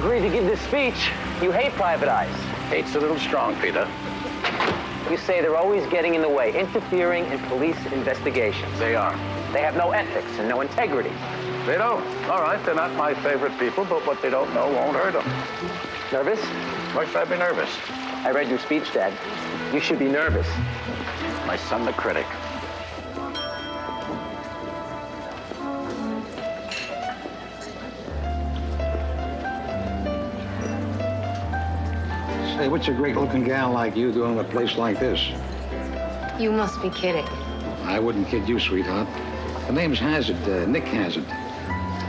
agreed to give this speech, you hate private eyes. Hate's a little strong, Peter. You say they're always getting in the way, interfering in police investigations. They are. They have no ethics and no integrity. They don't. All right, they're not my favorite people, but what they don't know won't hurt them. Nervous? Why should I be nervous? I read your speech, Dad. You should be nervous. My son, the critic. Say, what's a great-looking gal like you doing in a place like this? You must be kidding. I wouldn't kid you, sweetheart. The name's Hazard, Nick Hazard.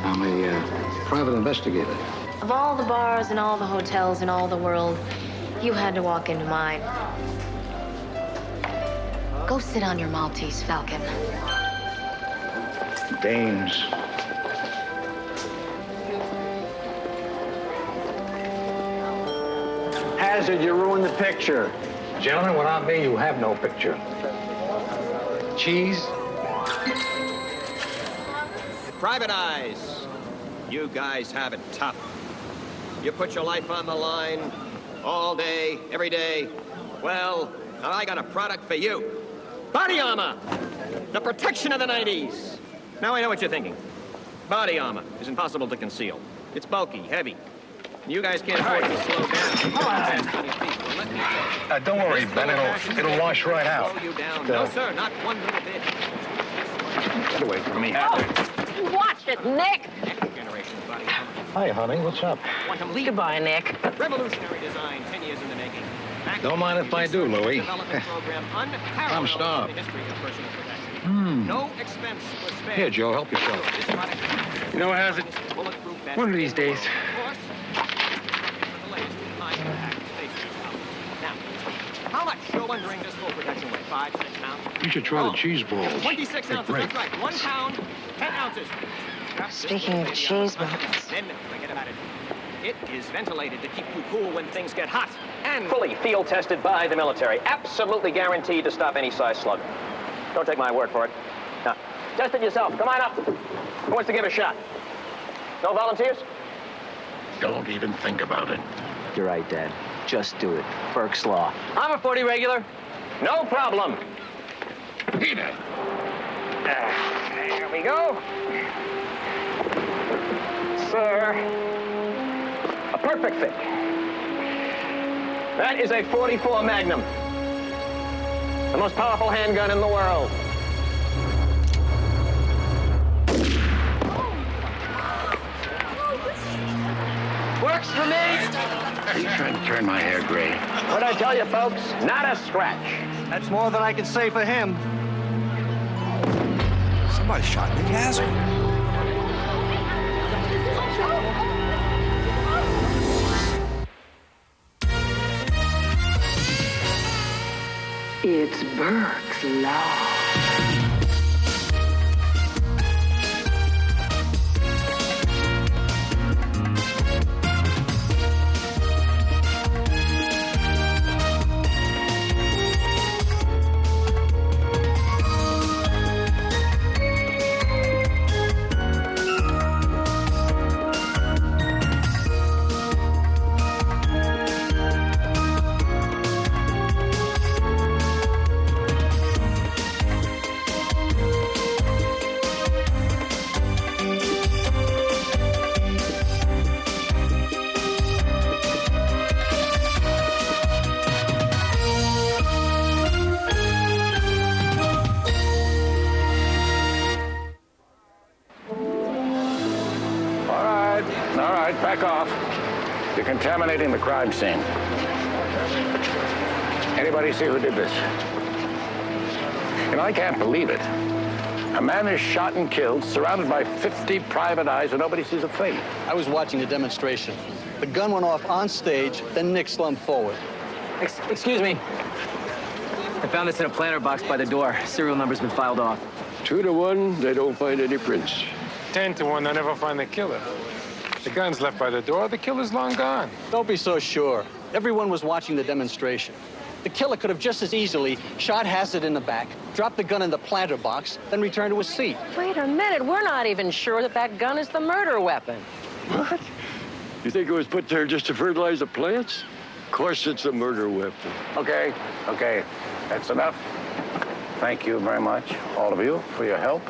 I'm a private investigator. Of all the bars and all the hotels in all the world, you had to walk into mine. Go sit on your Maltese Falcon. Dames. Hazard, you ruined the picture. Gentlemen, without me, you have no picture. Cheese? Private eyes. You guys have it tough. You put your life on the line all day, every day. Well, I got a product for you. Body armor. The protection of the 90s. Now I know what you're thinking. Body armor is impossible to conceal. It's bulky, heavy. You guys can't afford to slow down. Don't worry, Ben. It'll wash right out. Slow you down. No, sir, not one little bit. Get away from me. Watch it, Nick. Next generation body armor. Hi, honey. What's up? Quantum leap. Goodbye, Nick. Revolutionary design, 10 years in the making. Don't mind if I do, Louie. Development program unparalleled I'm starved. in the history of personal protection. No expense was spared. Here, Joe, help yourself. This product You know, Hazard, bulletproof vest. one of these days. Of course, the latest in high-impact space technology. Now, how much you're wondering this full protection weigh? 5, 6 pounds? You should try the cheese balls. 26 They're ounces, great. that's right. 1 pound, 10 ounces. Speaking of cheese balls. Then forget about it. It is ventilated to keep you cool when things get hot. And Fully field tested by the military. Absolutely guaranteed to stop any size slug. Don't take my word for it. Now, test it yourself. Come on up. Who wants to give it a shot? No volunteers? Don't even think about it. You're right, Dad. Just do it. Burke's Law. I'm a 40 regular. No problem. Peter! Here we go. Sir. A perfect fit. That is a .44 Magnum. The most powerful handgun in the world. Works for me. Are you trying to turn my hair gray? What'd I tell you, folks? Not a scratch. That's more than I can say for him. Somebody shot Nick Hazard. It's Burke's Law. Back off. You're contaminating the crime scene. Anybody see who did this? You know, I can't believe it. A man is shot and killed, surrounded by 50 private eyes, and nobody sees a thing. I was watching the demonstration. The gun went off on stage, then Nick slumped forward. Excuse me. I found this in a planter box by the door. Serial number's been filed off. 2 to 1, they don't find any prints. 10 to 1, they never find the killer. The gun's left by the door, the killer's long gone. Don't be so sure. Everyone was watching the demonstration. The killer could have just as easily shot Hazard in the back, dropped the gun in the planter box, then returned to his seat. Wait a minute. We're not even sure that gun is the murder weapon. What? You think it was put there just to fertilize the plants? Of course it's a murder weapon. Okay. That's enough. Thank you very much, all of you, for your help.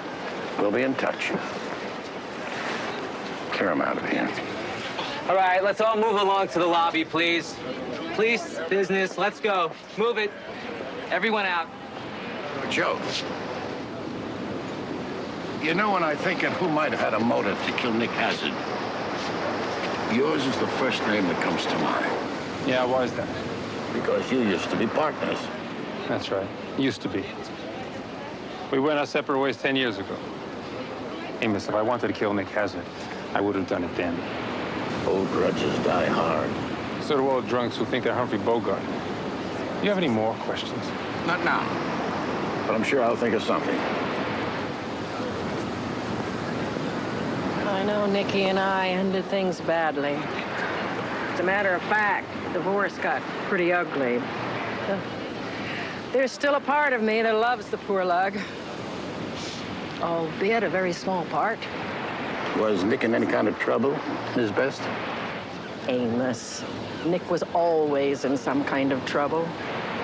We'll be in touch. Clear him out of here. All right, let's all move along to the lobby, please. Police, business, let's go. Move it. Everyone out. Joe, you know, when I think of who might have had a motive to kill Nick Hazard, yours is the first name that comes to mind. Yeah, why is that? Because you used to be partners. That's right. Used to be. We went our separate ways 10 years ago. Amos, if I wanted to kill Nick Hazard, I would have done it then. Old grudges die hard. So do all drunks who think they're Humphrey Bogart. You have any more questions? Not now. But I'm sure I'll think of something. I know Nicky and I ended things badly. As a matter of fact, divorce got pretty ugly. There's still a part of me that loves the poor lug. Albeit a very small part. Was Nick in any kind of trouble? His best? Amos. Nick was always in some kind of trouble.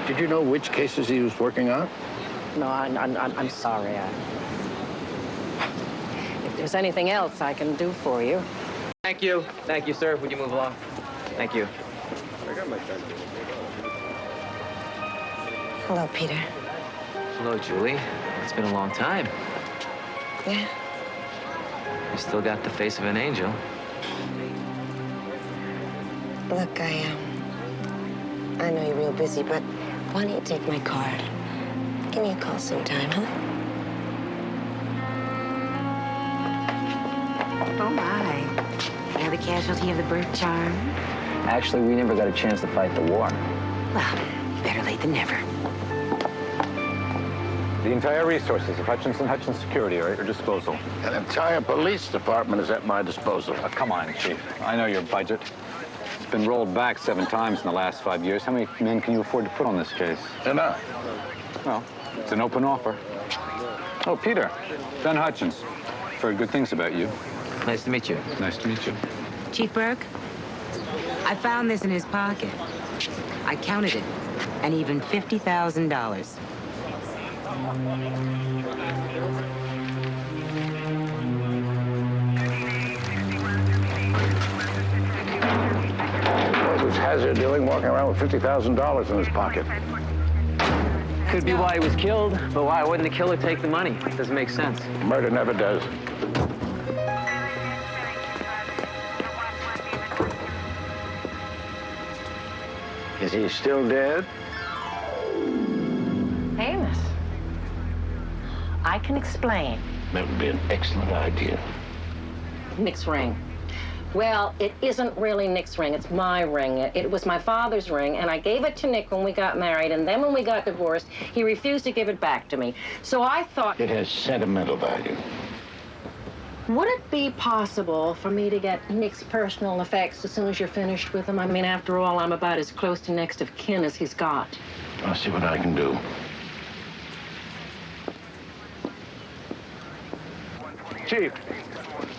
Did you know which cases he was working on? No, I'm sorry. If there's anything else I can do for you. Thank you. Thank you, sir. Would you move along? Thank you. I got my time. Hello, Peter. Hello, Julie. It's been a long time. Yeah? You still got the face of an angel. Look, I know you're real busy, but why don't you take my card? Give me a call sometime, huh? Oh, my. Another casualty of the Burke charm? Actually, we never got a chance to fight the war. Well, better late than never. The entire resources of Hutchinson Security are at your disposal. An entire police department is at my disposal. Come on, Chief. I know your budget. It's been rolled back 7 times in the last 5 years. How many men can you afford to put on this case? Enough. Well, it's an open offer. Oh, Peter. Ben Hutchins. Heard good things about you. Nice to meet you. Nice to meet you. Chief Burke, I found this in his pocket. I counted it, and even $50,000. What was Hazard doing walking around with $50,000 in his pocket? Could be why he was killed, but why wouldn't the killer take the money? Doesn't make sense. Murder never does. Is he still dead? Amos. I can explain. That would be an excellent idea. Nick's ring. Well, it isn't really Nick's ring. It's my ring. It was my father's ring, and I gave it to Nick when we got married, and then when we got divorced, he refused to give it back to me. So I thought... It has sentimental value. Would it be possible for me to get Nick's personal effects as soon as you're finished with him? I mean, after all, I'm about as close to next of kin as he's got. I'll see what I can do. Chief,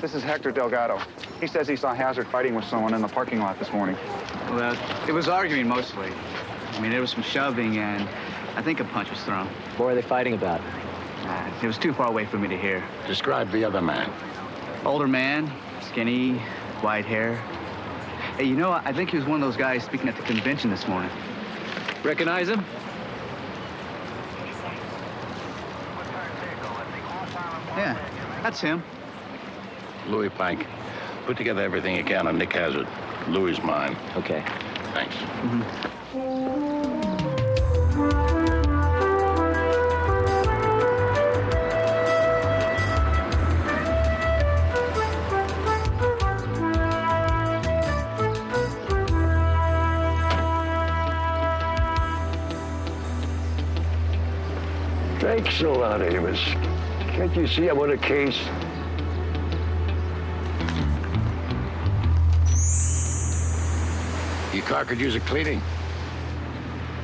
this is Hector Delgado. He says he saw Hazard fighting with someone in the parking lot this morning. Well, it was arguing mostly. I mean, there was some shoving, and I think a punch was thrown. What were they fighting about? It was too far away for me to hear. Describe the other man. Older man, skinny, white hair. Hey, you know, I think he was one of those guys speaking at the convention this morning. Recognize him? Yeah, that's him. Louis Plank. Put together everything you can on Nick Hazard. Louis' mine. Okay. Thanks. Thanks a lot, Amos. Can't you see I'm on a case? Your car could use a cleaning.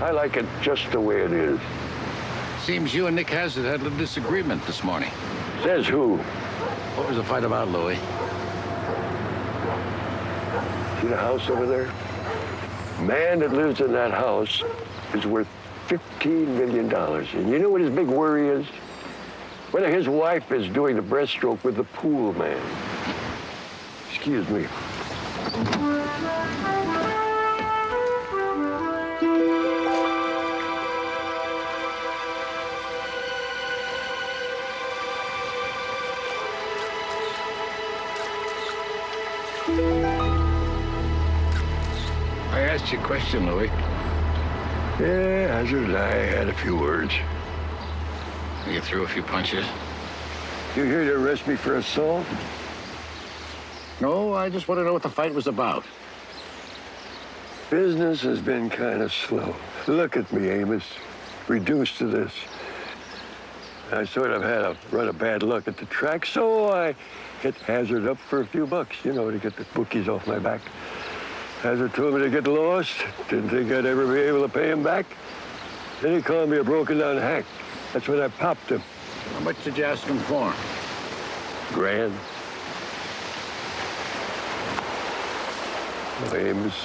I like it just the way it is. Seems you and Nick Hazard had a little disagreement this morning. Says who? What was the fight about, Louis? See the house over there? Man that lives in that house is worth $15 million. And you know what his big worry is? Whether his wife is doing the breaststroke with the pool man. Excuse me. I asked you a question, Louis. Yeah, Hazard and I had a few words. You threw a few punches? You here to arrest me for assault? No, I just want to know what the fight was about. Business has been kind of slow. Look at me, Amos. Reduced to this. I sort of had a run of bad luck at the track, so I hit Hazard up for a few bucks, you know, to get the bookies off my back. Hazard told me to get lost. Didn't think I'd ever be able to pay him back. Then he called me a broken-down hack. That's when I popped him. How much did you ask him for? $1,000. Oh, Amos,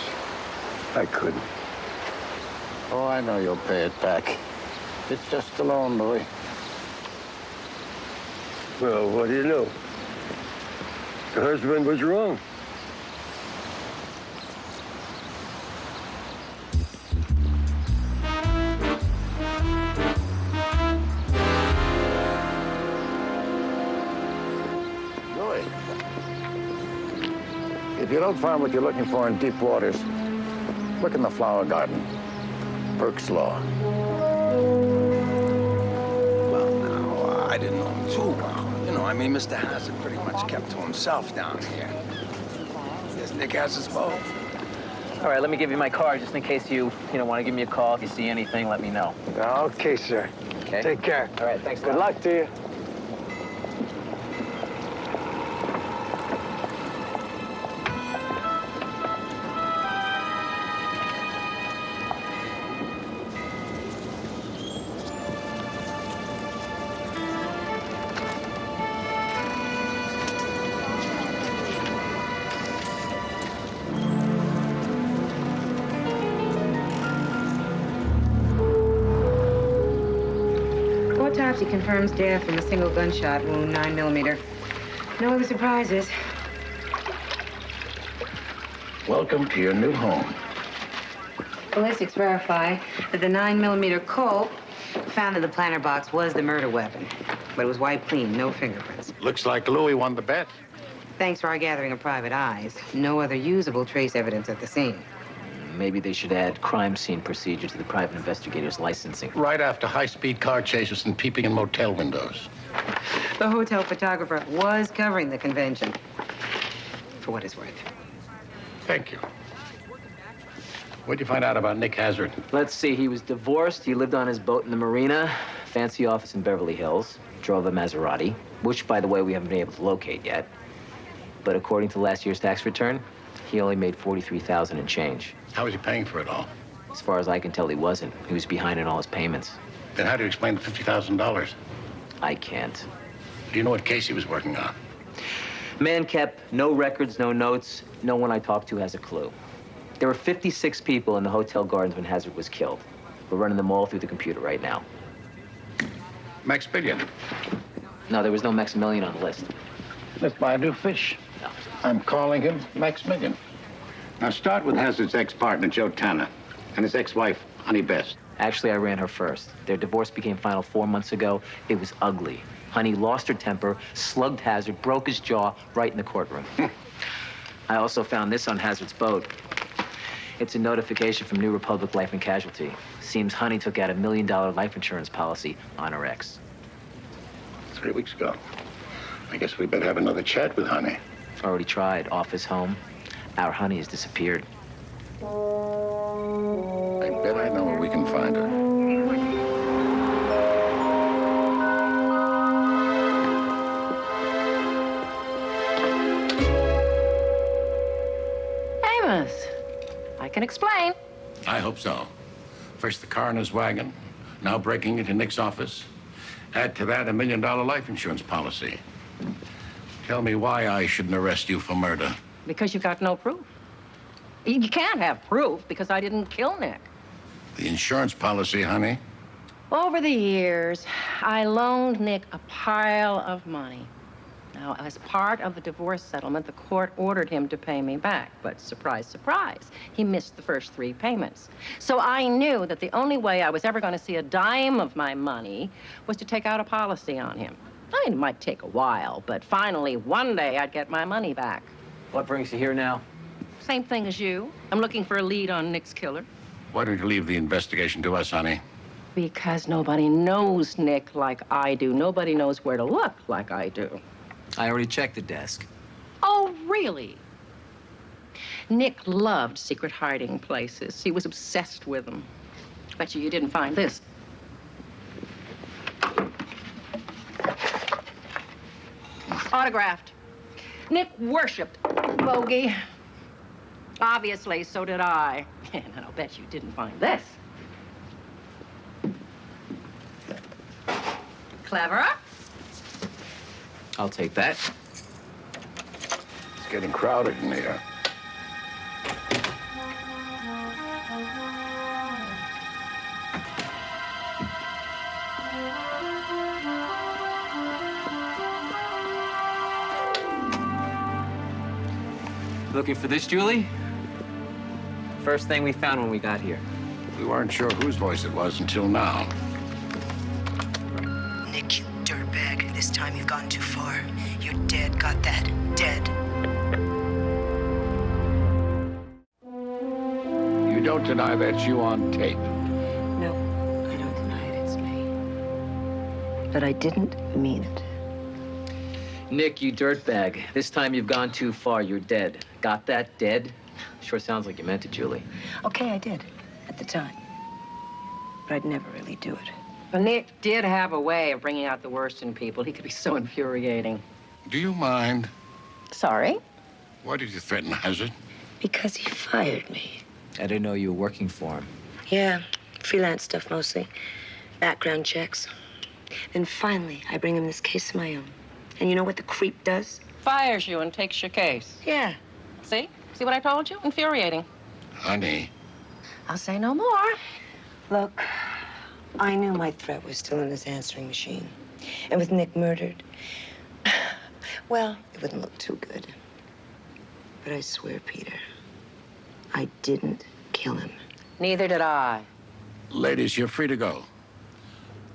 I couldn't. Oh, I know you'll pay it back. It's just a loan, Louis. Well, what do you know? The husband was wrong. If you don't find what you're looking for in deep waters, look in the flower garden. Burke's Law. Well, now, I didn't know him too well. You know, I mean, Mr. Hazard pretty much kept to himself down here. Guess Nick has his boat. All right, let me give you my card just in case you want to give me a call. If you see anything, let me know. Okay, sir. Okay. Take care. All right, thanks. Good luck to you. Autopsy confirms death from a single gunshot wound, 9mm. No other surprises. Welcome to your new home. Ballistics verify that the 9mm Kove found in the planter box was the murder weapon, but it was wiped clean, no fingerprints. Looks like Louis won the bet. Thanks to our gathering of private eyes, no other usable trace evidence at the scene. Maybe they should add crime scene procedure to the private investigator's licensing. Right after high-speed car chases and peeping in motel windows. The hotel photographer was covering the convention, for what it's worth. Thank you. What'd you find out about Nick Hazard? Let's see, he was divorced, he lived on his boat in the marina, fancy office in Beverly Hills, drove a Maserati, which, by the way, we haven't been able to locate yet. But according to last year's tax return, he only made $43,000 and change. How was he paying for it all? As far as I can tell, he wasn't. He was behind in all his payments. Then how do you explain the $50,000? I can't. Do you know what case he was working on? Man kept no records, no notes. No one I talked to has a clue. There were 56 people in the hotel gardens when Hazard was killed. We're running them all through the computer right now. Maximilian. No, there was no Maximilian on the list. Let's buy a new fish. No. I'm calling him Maximilian. Now start with Hazard's ex-partner, Joe Tanya, and his ex-wife, Honey Best. Actually, I ran her first. Their divorce became final 4 months ago. It was ugly. Honey lost her temper, slugged Hazard, broke his jaw right in the courtroom. I also found this on Hazard's boat. It's a notification from New Republic Life and Casualty. Seems Honey took out $1 million life insurance policy on her ex. 3 weeks ago. I guess we better have another chat with Honey. Already tried. Off his home. Our Honey has disappeared. I bet I know where we can find her. Amos, I can explain. I hope so. First the coroner's wagon, now breaking into Nick's office. Add to that $1 million life insurance policy. Tell me why I shouldn't arrest you for murder. Because you got no proof. You can't have proof because I didn't kill Nick. The insurance policy, honey. Over the years, I loaned Nick a pile of money. Now, as part of the divorce settlement, the court ordered him to pay me back. But surprise, surprise, he missed the first 3 payments. So I knew that the only way I was ever going to see a dime of my money was to take out a policy on him. I mean, it might take a while, but finally, one day, I'd get my money back. What brings you here now? Same thing as you. I'm looking for a lead on Nick's killer. Why don't you leave the investigation to us, honey? Because nobody knows Nick like I do. Nobody knows where to look like I do. I already checked the desk. Oh, really? Nick loved secret hiding places. He was obsessed with them. Bet you didn't find this. Autographed. Nick worshipped Bogey. Obviously, so did I. And I'll bet you didn't find this. Clever. I'll take that. It's getting crowded in here. Looking for this, Julie? First thing we found when we got here. We weren't sure whose voice it was until now. Nick, you dirtbag. This time you've gone too far. You're dead. Got that? Dead. You don't deny that's you on tape? No, I don't deny it. It's me. But I didn't mean it. Nick, you dirtbag. This time you've gone too far. You're dead. Got that? Dead? Sure sounds like you meant it, Julie. Okay, I did. At the time. But I'd never really do it. But Nick did have a way of bringing out the worst in people. He could be so infuriating. Do you mind? Sorry? Why did you threaten Hazard? Because he fired me. I didn't know you were working for him. Yeah, freelance stuff mostly. Background checks. Then finally, I bring him this case of my own. And you know what the creep does? Fires you and takes your case. Yeah. See? See what I told you? Infuriating. Honey. I'll say no more. Look, I knew my threat was still in his answering machine. And with Nick murdered, well, it wouldn't look too good. But I swear, Peter, I didn't kill him. Neither did I. Ladies, you're free to go.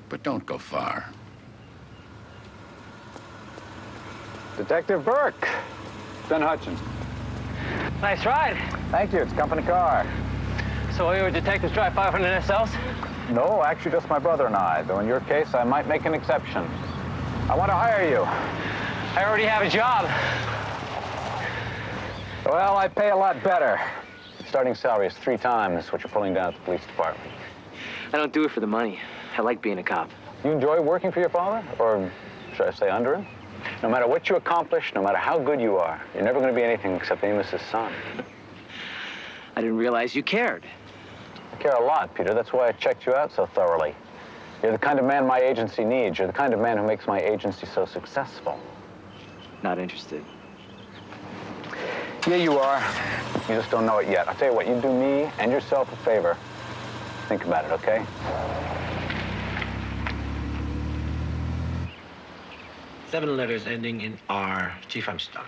But don't go far. Detective Burke. Ben Hutchins. Nice ride. Thank you. It's a company car. So all your detectives drive 500 SLs? No, actually just my brother and I, though in your case, I might make an exception. I want to hire you. I already have a job. Well, I pay a lot better. Starting salary is 3 times what you're pulling down at the police department. I don't do it for the money. I like being a cop. You enjoy working for your father? Or should I say under him? No matter what you accomplish, no matter how good you are, you're never going to be anything except Amos's son. I didn't realize you cared. I care a lot, Peter. That's why I checked you out so thoroughly. You're the kind of man my agency needs. You're the kind of man who makes my agency so successful. Not interested. Yeah, you are. You just don't know it yet. I'll tell you what, you do me and yourself a favor. Think about it, okay? Seven letters ending in R. Chief, I'm stuck.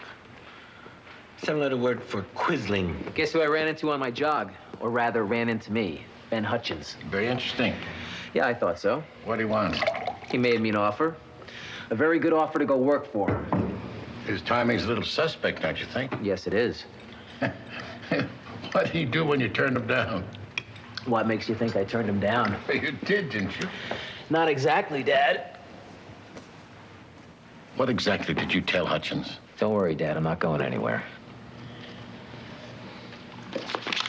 7-letter word for quisling. Guess who I ran into on my jog? Or rather, ran into me. Ben Hutchins. Very interesting. Yeah, I thought so. What do you want? He made me an offer. A very good offer to go work for him. His timing's a little suspect, don't you think? Yes, it is. What did he do when you turned him down? What makes you think I turned him down? You did, didn't you? Not exactly, Dad. What exactly did you tell Hutchins? Don't worry, Dad. I'm not going anywhere.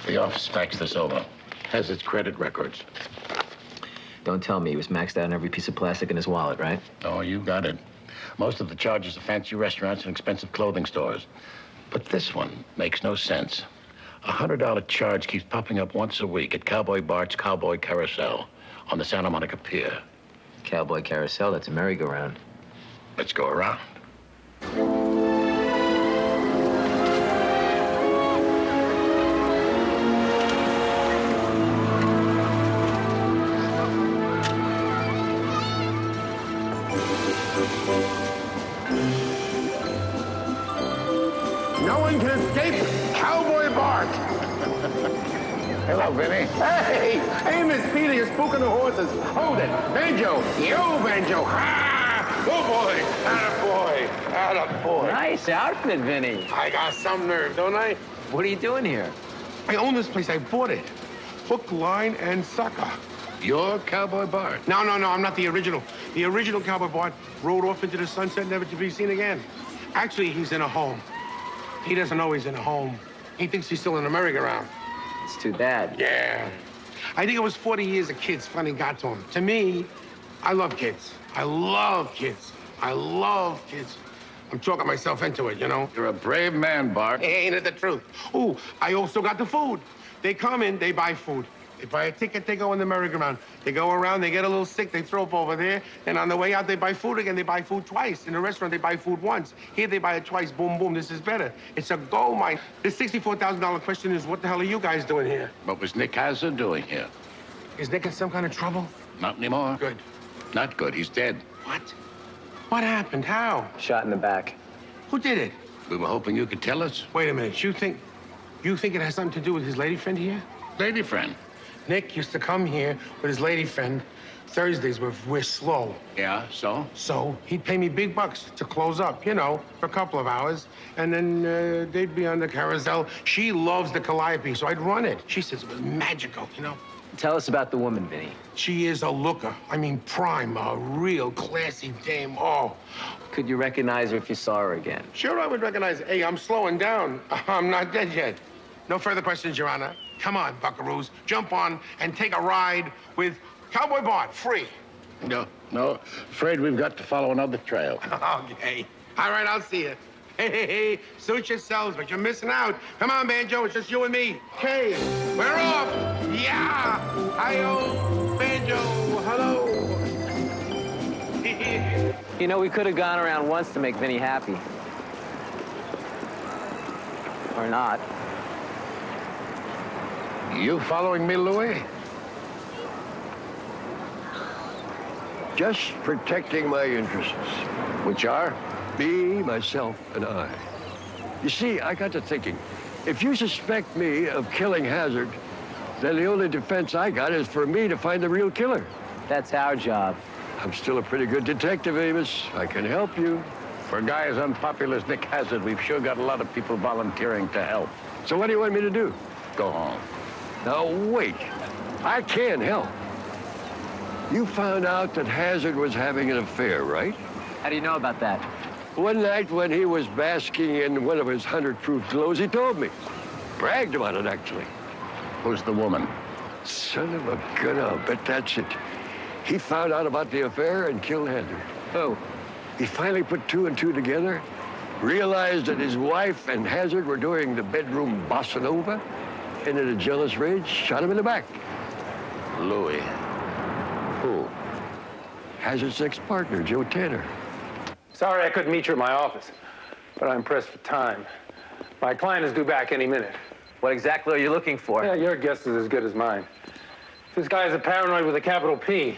The office faxed this over. Has its credit records. Don't tell me he was maxed out on every piece of plastic in his wallet, right? Oh, you got it. Most of the charges are fancy restaurants and expensive clothing stores. But this one makes no sense. A $100 charge keeps popping up once a week at Cowboy Bart's Cowboy Carousel on the Santa Monica Pier. Cowboy Carousel, that's a merry-go-round. Let's go around. Hello, Vinny. Hey, Amos, Peter, you're spooking the horses. Hold it. Banjo, you Banjo. Ah! Oh, boy. Attaboy. Nice outfit, Vinny. I got some nerve, don't I? What are you doing here? I own this place. I bought it. Hook, line, and sucker. You're Cowboy Bart. No, I'm not the original. The original Cowboy Bart rode off into the sunset, never to be seen again. Actually, he's in a home. He doesn't know he's in a home. He thinks he's still in a merry-go-round. It's too bad. Yeah. I think it was 40 years of kids finally got to him. To me, I love kids. I love kids. I'm talking myself into it, you know? You're a brave man, Bart. Ain't it the truth? Ooh, I also got the food. They come in, they buy food. They buy a ticket, they go in the merry-go-round. They go around, they get a little sick, they throw up over there. And on the way out, they buy food again. They buy food twice. In the restaurant, they buy food once. Here, they buy it twice. Boom, boom. This is better. It's a gold mine. The $64,000 question is, what the hell are you guys doing here? What was Nick Hazard doing here? Is Nick in some kind of trouble? Not anymore. Good. Not good. He's dead. What? What happened? How? Shot in the back. Who did it? We were hoping you could tell us. Wait a minute. You think it has something to do with his lady friend here? Lady friend? Nick used to come here with his lady friend. Thursdays we're slow. Yeah, so? So he'd pay me big bucks to close up, you know, for a couple of hours. And then they'd be on the carousel. She loves the calliope, so I'd run it. She says it was magical, you know? Tell us about the woman, Vinny. She is a looker. I mean, prime, a real classy dame. Oh. Could you recognize her if you saw her again? Sure, I would recognize her. Hey, I'm slowing down. I'm not dead yet. No further questions, Your Honor. Come on, buckaroos. Jump on and take a ride with Cowboy Bart, free. No. Afraid we've got to follow another trail. Okay. All right, I'll see you. Hey, suit yourselves, but you're missing out. Come on, Banjo, it's just you and me. Okay, we're off. Yeah. Hi-yo, Banjo, hello. You know, we could have gone around once to make Vinny happy. Or not. You following me, Louis? Just protecting my interests. Which are? Me, myself, and I. You see, I got to thinking, if you suspect me of killing Hazard, then the only defense I got is for me to find the real killer. That's our job. I'm still a pretty good detective, Amos. I can help you. For a guy as unpopular as Nick Hazard, we've sure got a lot of people volunteering to help. So what do you want me to do? Go home. Now, wait. I can help. You found out that Hazard was having an affair, right? How do you know about that? One night when he was basking in one of his 100-proof clothes, he told me. Bragged about it, actually. Who's the woman? Son of a gun, I'll bet that's it. He found out about the affair and killed Hazard. Who? He finally put two and two together, realized that his wife and Hazard were doing the bedroom bossa nova, and in a jealous rage, shot him in the back. Louis. Who? Hazard's ex-partner, Joe Tanner. Sorry I couldn't meet you at my office, but I'm pressed for time. My client is due back any minute. What exactly are you looking for? Yeah, your guess is as good as mine. This guy's a paranoid with a capital P.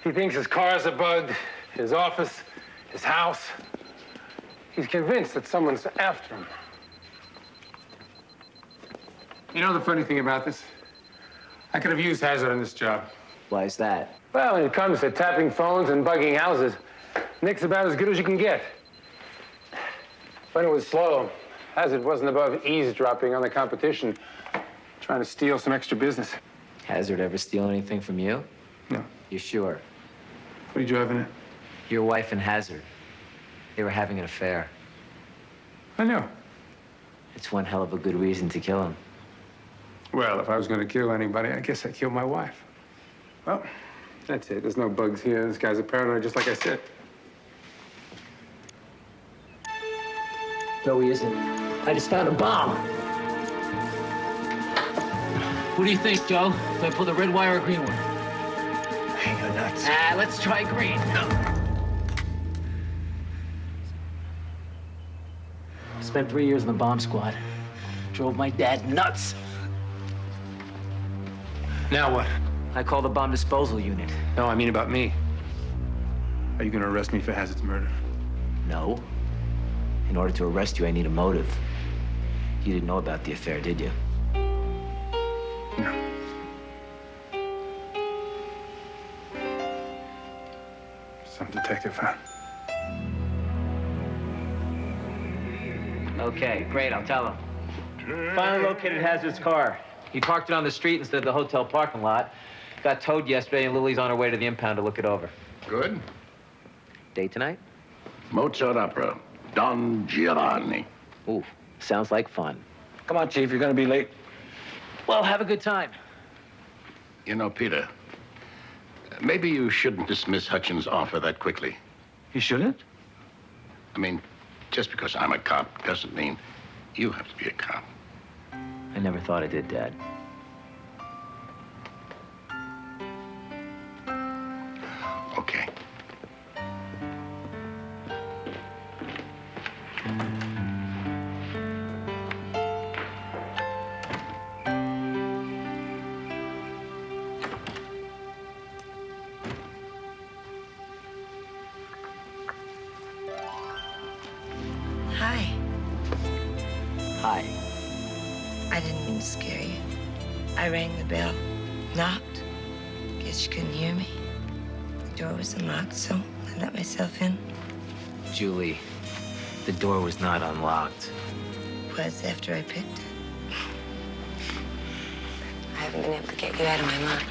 He thinks his car's a bug, his office, his house. He's convinced that someone's after him. You know the funny thing about this? I could have used Hazard on this job. Why is that? Well, when it comes to tapping phones and bugging houses, Nick's about as good as you can get. When it was slow, Hazard wasn't above eavesdropping on the competition, trying to steal some extra business. Hazard ever steal anything from you? No. You sure? What are you driving at? Your wife and Hazard. They were having an affair. I know. It's one hell of a good reason to kill him. Well, if I was going to kill anybody, I guess I'd kill my wife. Well, that's it. There's no bugs here. This guy's a paranoid, just like I said. No, he isn't. I just found a bomb. What do you think, Joe? Do I pull the red wire or green one? Hang on nuts. Let's try green. Spent 3 years in the bomb squad. Drove my dad nuts. Now what? I called the bomb disposal unit. No, I mean about me. Are you going to arrest me for Hazard's murder? No. In order to arrest you, I need a motive. You didn't know about the affair, did you? some detective found. Okay, great, I'll tell him. Finally located Hazard's car. He parked it on the street instead of the hotel parking lot. Got towed yesterday, and Lily's on her way to the impound to look it over. Good. Date tonight? Mozart opera, Don Giovanni. Ooh, sounds like fun. Come on, Chief, you're gonna be late. Well, have a good time. You know, Peter, maybe you shouldn't dismiss Hutchins' offer that quickly. You shouldn't? I mean, just because I'm a cop doesn't mean you have to be a cop. I never thought I did, Dad. Okay. Hi. Hi. I didn't mean to scare you. I rang the bell, knocked. Guess you couldn't hear me. The door was unlocked, so I let myself in. Julie, the door was not unlocked. It was after I picked it. I haven't been able to get you out of my mind.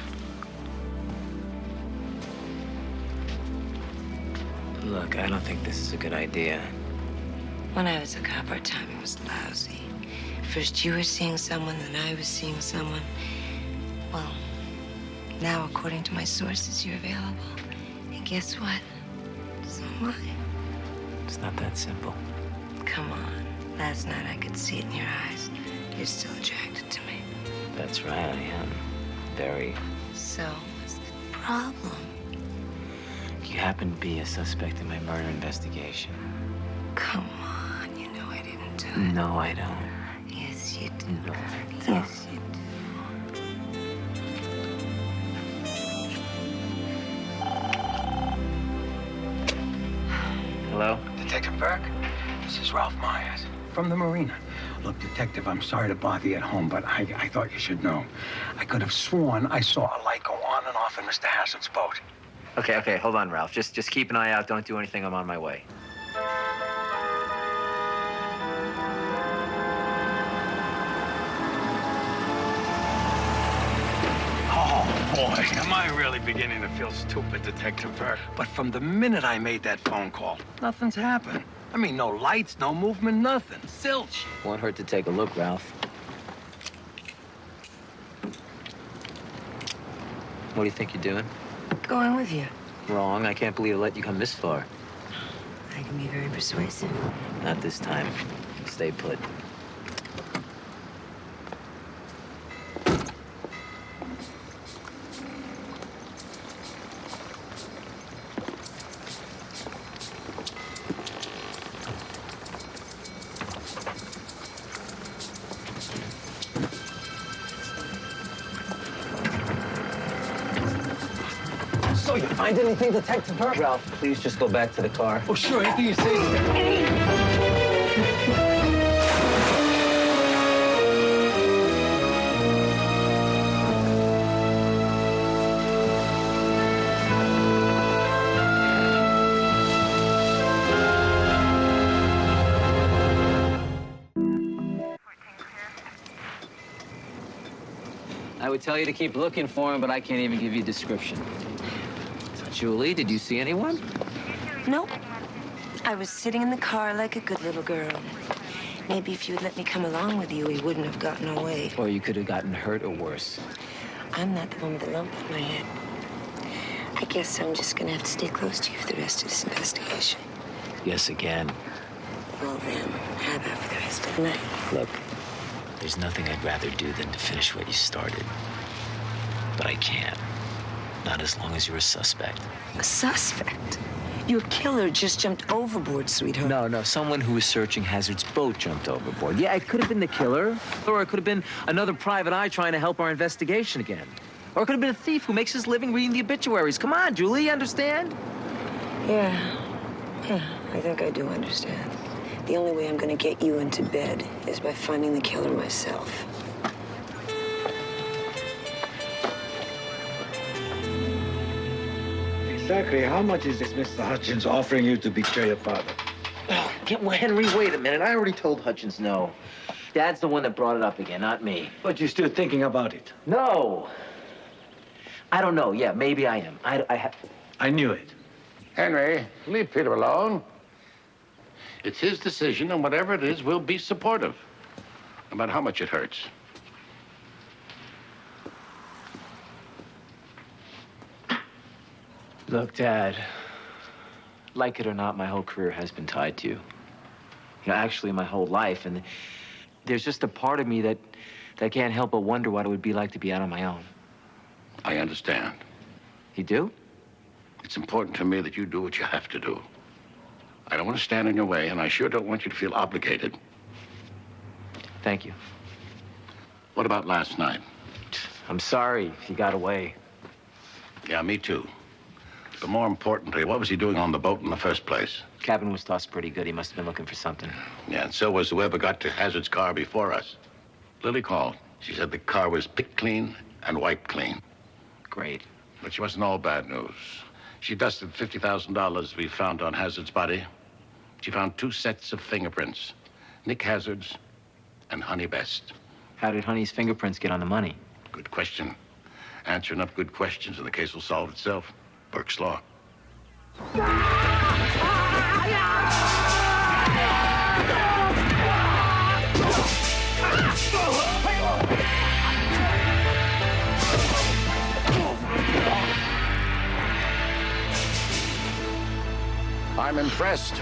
Look, I don't think this is a good idea. When I was a cop, our timing was lousy. First you were seeing someone, then I was seeing someone. Well, now, according to my sources, you're available. And guess what? So am I. It's not that simple. Come on. Last night I could see it in your eyes. You're still attracted to me. That's right, I am. Very. So, what's the problem? You happen to be a suspect in my murder investigation. Come on, you know I didn't do it. No, I don't. Yes, you do. No. Yes, you do. Hello? Detective Burke, this is Ralph Myers from the marina. Look, Detective, I'm sorry to bother you at home, but I thought you should know. I could have sworn I saw a light go on and off in Mr. Hazard's boat. Okay, hold on, Ralph. Just keep an eye out. Don't do anything. I'm on my way. Oh, boy, am I really beginning to feel stupid, Detective Burke. But from the minute I made that phone call, nothing's happened. I mean, no lights, no movement, nothing. Zilch. Won't hurt to take a look, Ralph. What do you think you're doing? Going with you. Wrong. I can't believe I let you come this far. I can be very persuasive. Not this time. Stay put. So you find anything, Detective Burke? Ralph, please just go back to the car. Oh, sure, anything you say. I would tell you to keep looking for him, but I can't even give you a description. Julie, did you see anyone? Nope. I was sitting in the car like a good little girl. Maybe if you'd let me come along with you, we wouldn't have gotten away. Or you could have gotten hurt or worse. I'm not the one with the lump in my head. I guess I'm just gonna have to stay close to you for the rest of this investigation. Yes, again. Well then, how about for the rest of the night? Look, there's nothing I'd rather do than to finish what you started. But I can't. Not as long as you're a suspect. A suspect? Your killer just jumped overboard, sweetheart. No, someone who was searching Hazard's boat jumped overboard. Yeah, it could have been the killer, or it could have been another private eye trying to help our investigation again. Or it could have been a thief who makes his living reading the obituaries. Come on, Julie, you understand? Yeah, I think I do understand. The only way I'm gonna get you into bed is by finding the killer myself. Exactly how much is this Mr. Hutchins offering you to betray your father? Oh, Henry, wait a minute. I already told Hutchins no. Dad's the one that brought it up again, not me. But you're still thinking about it. No. I don't know. Yeah, maybe I am. I knew it. Henry, leave Peter alone. It's his decision, and whatever it is, we'll be supportive. No matter how much it hurts. Look, Dad, like it or not, my whole career has been tied to you. You know, actually my whole life, and there's just a part of me that can't help but wonder what it would be like to be out on my own. I understand. You do? It's important to me that you do what you have to do. I don't want to stand in your way, and I sure don't want you to feel obligated. Thank you. What about last night? I'm sorry he got away. Yeah, me too. But more importantly, what was he doing on the boat in the first place? Cabin was tossed pretty good. He must have been looking for something. Yeah, and so was whoever got to Hazard's car before us. Lily called. She said the car was picked clean and wiped clean. Great. But she wasn't all bad news. She dusted $50,000 we found on Hazard's body. She found 2 sets of fingerprints. Nick Hazard's and Honey Best. How did Honey's fingerprints get on the money? Good question. Answer enough good questions and the case will solve itself. Burke's Law. I'm impressed.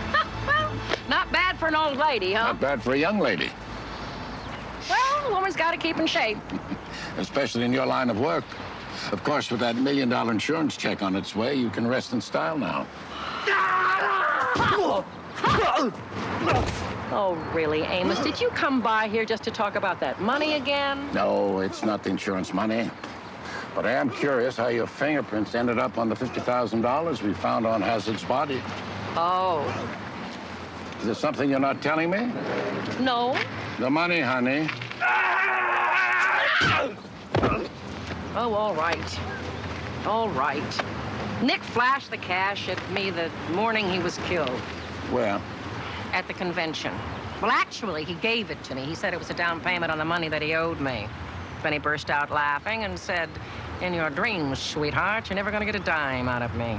Not bad for an old lady, huh? Not bad for a young lady. Well, a woman's got to keep in shape. Especially in your line of work. Of course, with that $1 million insurance check on its way, you can rest in style now. Oh, really, Amos? Did you come by here just to talk about that money again? No, it's not the insurance money. But I am curious how your fingerprints ended up on the $50,000 we found on Hazard's body. Oh. Is there something you're not telling me? No. The money, honey. Oh, all right. All right. Nick flashed the cash at me the morning he was killed. Where? At the convention. Well, actually, he gave it to me. He said it was a down payment on the money that he owed me. Then he burst out laughing and said, "In your dreams, sweetheart, you're never going to get a dime out of me."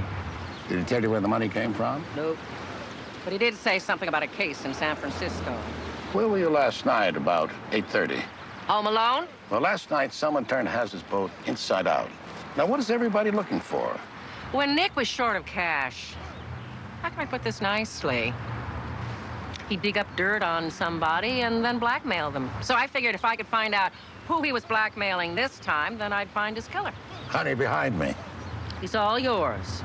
Did he tell you where the money came from? Nope. But he did say something about a case in San Francisco. Where were you last night, about 8:30? Home alone? Well, last night, someone turned Hazard's boat inside out. Now, what is everybody looking for? When Nick was short of cash, how can I put this nicely? He'd dig up dirt on somebody and then blackmail them. So I figured if I could find out who he was blackmailing this time, then I'd find his killer. Honey, behind me. He's all yours.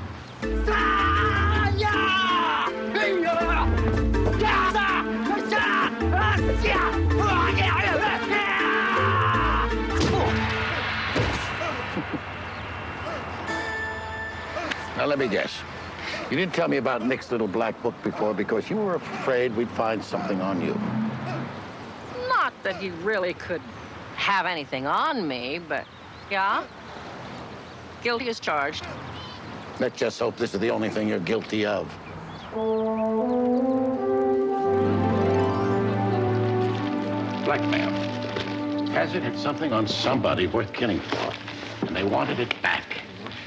Now, let me guess. You didn't tell me about Nick's little black book before because you were afraid we'd find something on you. Not that he really could have anything on me, but yeah. Guilty as charged. Let's just hope this is the only thing you're guilty of. Blackmail. Hazard had something on somebody worth killing for, and they wanted it back.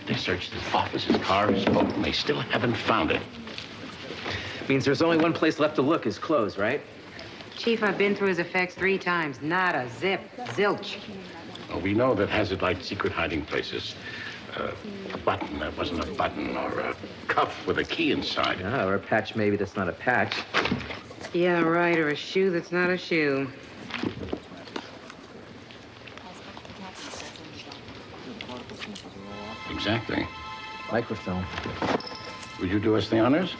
They searched his office, his car, his boat, and they still haven't found it. Means there's only one place left to look, his clothes, right? Chief, I've been through his effects 3 times. Not a zip. Zilch. Well, we know that Hazard liked secret hiding places. A button that wasn't a button, or a cuff with a key inside. Yeah, or a patch maybe that's not a patch. Yeah, right, or a shoe that's not a shoe. Exactly. Microfilm. Would you do us the honors?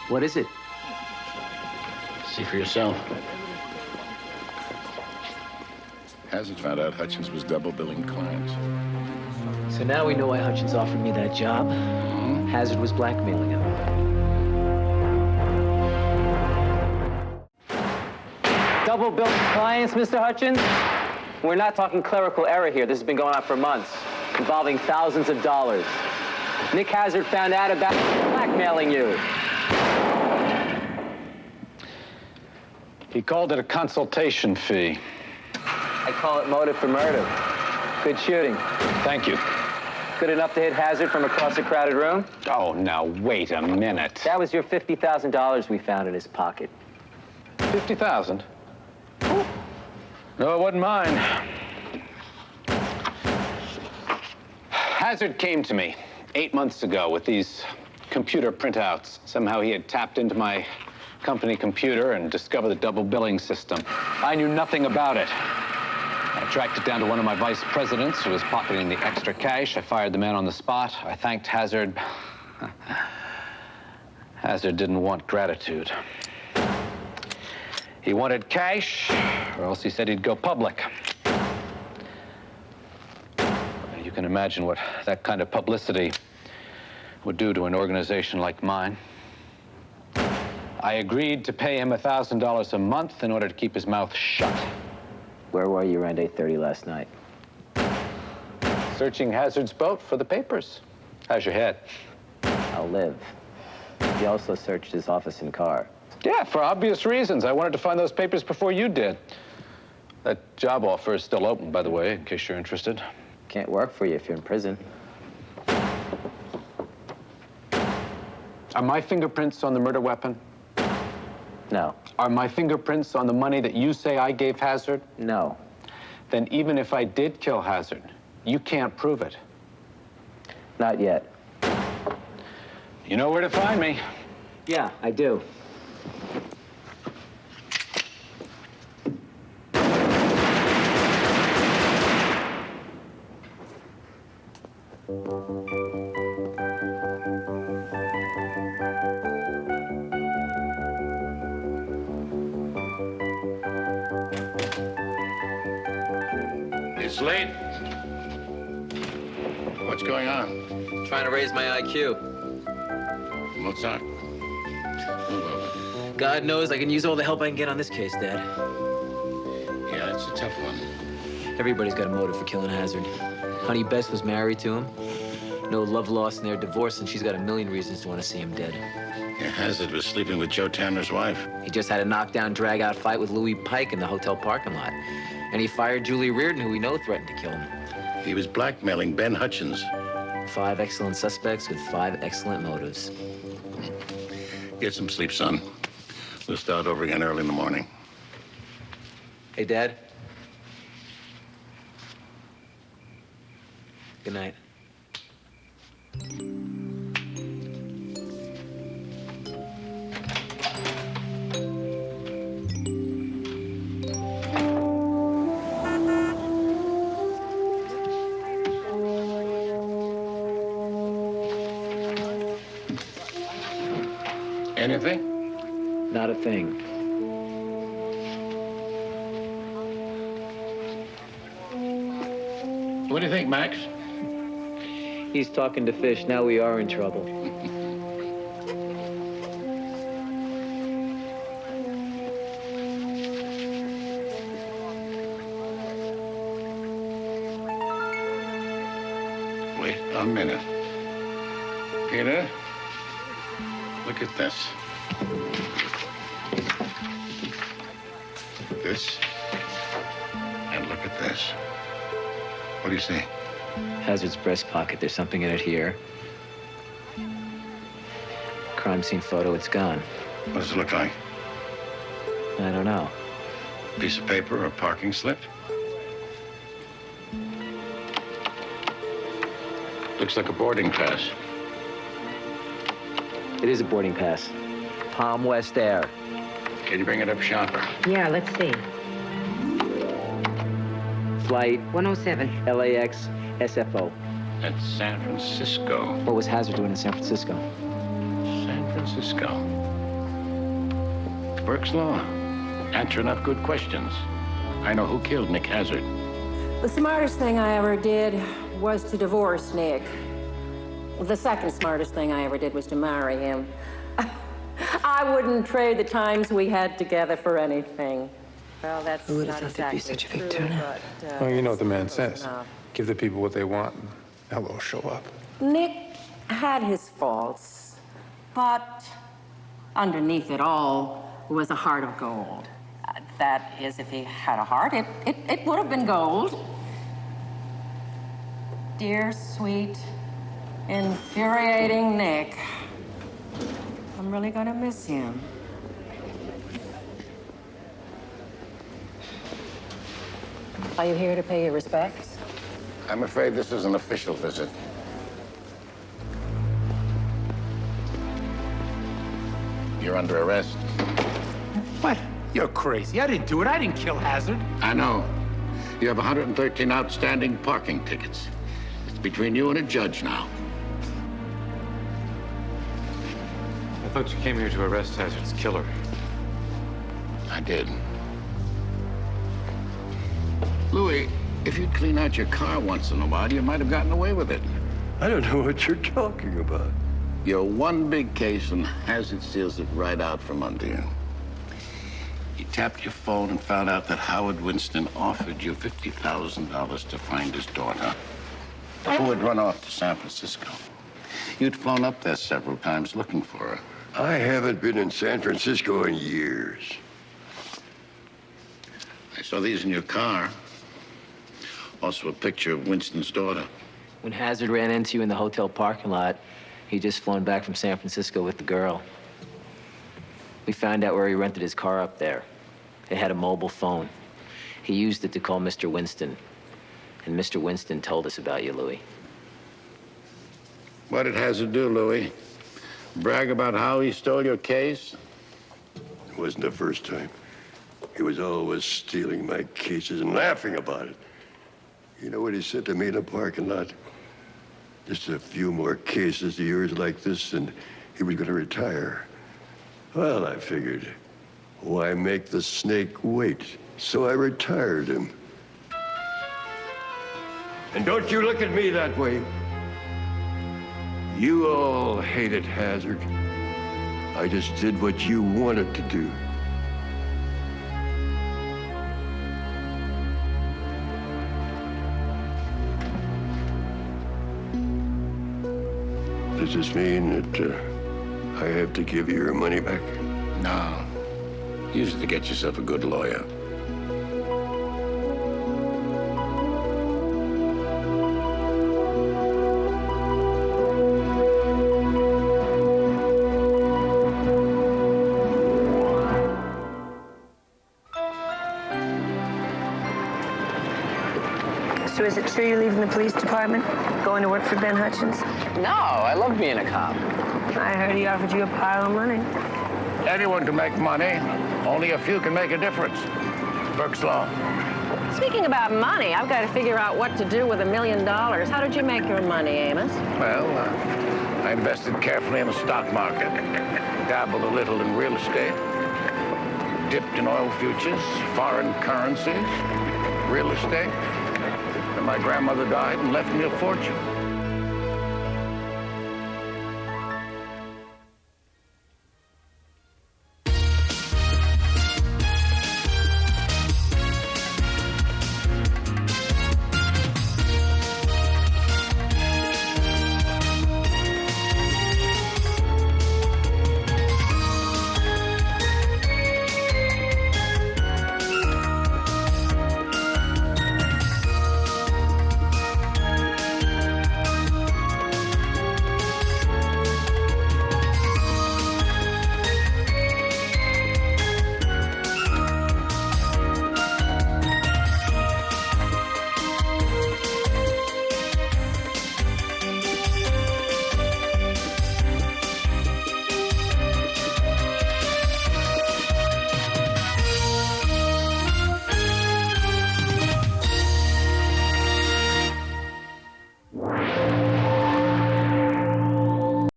What is it? See for yourself. Hazard found out Hutchins was double billing clients. So now we know why Hutchins offered me that job. Hazard was blackmailing him. Double bill clients, Mr. Hutchins? We're not talking clerical error here. This has been going on for months, involving thousands of dollars. Nick Hazard found out about blackmailing you. He called it a consultation fee. I call it motive for murder. Good shooting. Thank you. Good enough to hit Hazard from across a crowded room? Oh, now, wait a minute. That was your $50,000 we found in his pocket. 50,000? No, it wasn't mine. Hazard came to me 8 months ago with these computer printouts. Somehow he had tapped into my company computer and discovered the double billing system. I knew nothing about it. I tracked it down to one of my vice presidents who was pocketing the extra cash. I fired the man on the spot. I thanked Hazard. Hazard didn't want gratitude. He wanted cash, or else he said he'd go public. You can imagine what that kind of publicity would do to an organization like mine. I agreed to pay him $1,000 a month in order to keep his mouth shut. Where were you around 8:30 last night? Searching Hazard's boat for the papers. How's your head? I'll live. He also searched his office and car. Yeah, for obvious reasons. I wanted to find those papers before you did. That job offer is still open, by the way, in case you're interested. Can't work for you if you're in prison. Are my fingerprints on the murder weapon? No. Are my fingerprints on the money that you say I gave Hazard? No. Then even if I did kill Hazard, you can't prove it. Not yet. You know where to find me. Yeah, I do. It's late. What's going on? Trying to raise my IQ. Mozart. Move over. God knows I can use all the help I can get on this case, Dad. Yeah, it's a tough one. Everybody's got a motive for killing Hazard. Honey Bess was married to him. No love lost in their divorce, and she's got a million reasons to want to see him dead. Yeah, Hazard was sleeping with Joe Tanner's wife. He just had a knockdown, drag-out fight with Louis Pike in the hotel parking lot. And he fired Julie Reardon, who we know threatened to kill him. He was blackmailing Ben Hutchins. 5 excellent suspects with 5 excellent motives. Get some sleep, son. We'll start over again early in the morning. Hey, Dad. Good night. Anything? Not a thing. What do you think, Max? He's talking to fish. Now we are in trouble. Wait a minute. Peter, look at this. This. And look at this. What do you see? Hazard's breast pocket. There's something in it here. Crime scene photo. It's gone. What does it look like? I don't know. Piece of paper or a parking slip? Looks like a boarding pass. It is a boarding pass. Palm West Air. Can you bring it up sharper? Yeah, let's see. Flight 107. LAX SFO. That's San Francisco. What was Hazard doing in San Francisco? San Francisco. Burke's Law. Answer enough good questions. I know who killed Nick Hazard. The smartest thing I ever did was to divorce Nick. The second smartest thing I ever did was to marry him. I wouldn't trade the times we had together for anything. Well, that's Who would not have thought there'd be exactly such a big true, turnout? but, Well, you know what the man close says. enough. Give the people what they want, and they'll show up. Nick had his faults, but underneath it all was a heart of gold. That is, if he had a heart, it would have been gold. Dear, sweet, infuriating Nick. I'm really gonna miss him. Are you here to pay your respects? I'm afraid this is an official visit. You're under arrest. What? You're crazy. I didn't do it. I didn't kill Hazard. I know. You have 113 outstanding parking tickets. It's between you and a judge now. I thought you came here to arrest Hazard's killer. I did. Louis, if you'd clean out your car once in a while, you might have gotten away with it. I don't know what you're talking about. You're one big case, and Hazard steals it right out from under you. You tapped your phone and found out that Howard Winston offered you $50,000 to find his daughter, who had run off to San Francisco. You'd flown up there several times looking for her. I haven't been in San Francisco in years. I saw these in your car. Also a picture of Winston's daughter. When Hazard ran into you in the hotel parking lot, he'd just flown back from San Francisco with the girl. We found out where he rented his car up there. It had a mobile phone. He used it to call Mr. Winston. And Mr. Winston told us about you, Louis. What did Hazard do, Louis? Brag about how he stole your case? It wasn't the first time. He was always stealing my cases and laughing about it. You know what he said to me in the parking lot? Just a few more cases of yours like this, and he was going to retire. Well, I figured, why make the snake wait? So I retired him. And don't you look at me that way. You all hated Hazard. I just did what you wanted to do. Does this mean that I have to give you your money back? No. Use it to get yourself a good lawyer. So is it true you're leaving the police department, going to work for Ben Hutchins? No, I love being a cop. I heard he offered you a pile of money. Anyone can make money. Only a few can make a difference. Burke's Law. Speaking about money, I've got to figure out what to do with $1 million. How did you make your money, Amos? Well, I invested carefully in the stock market, dabbled a little in real estate, dipped in oil futures, foreign currencies, real estate. Then my grandmother died and left me a fortune.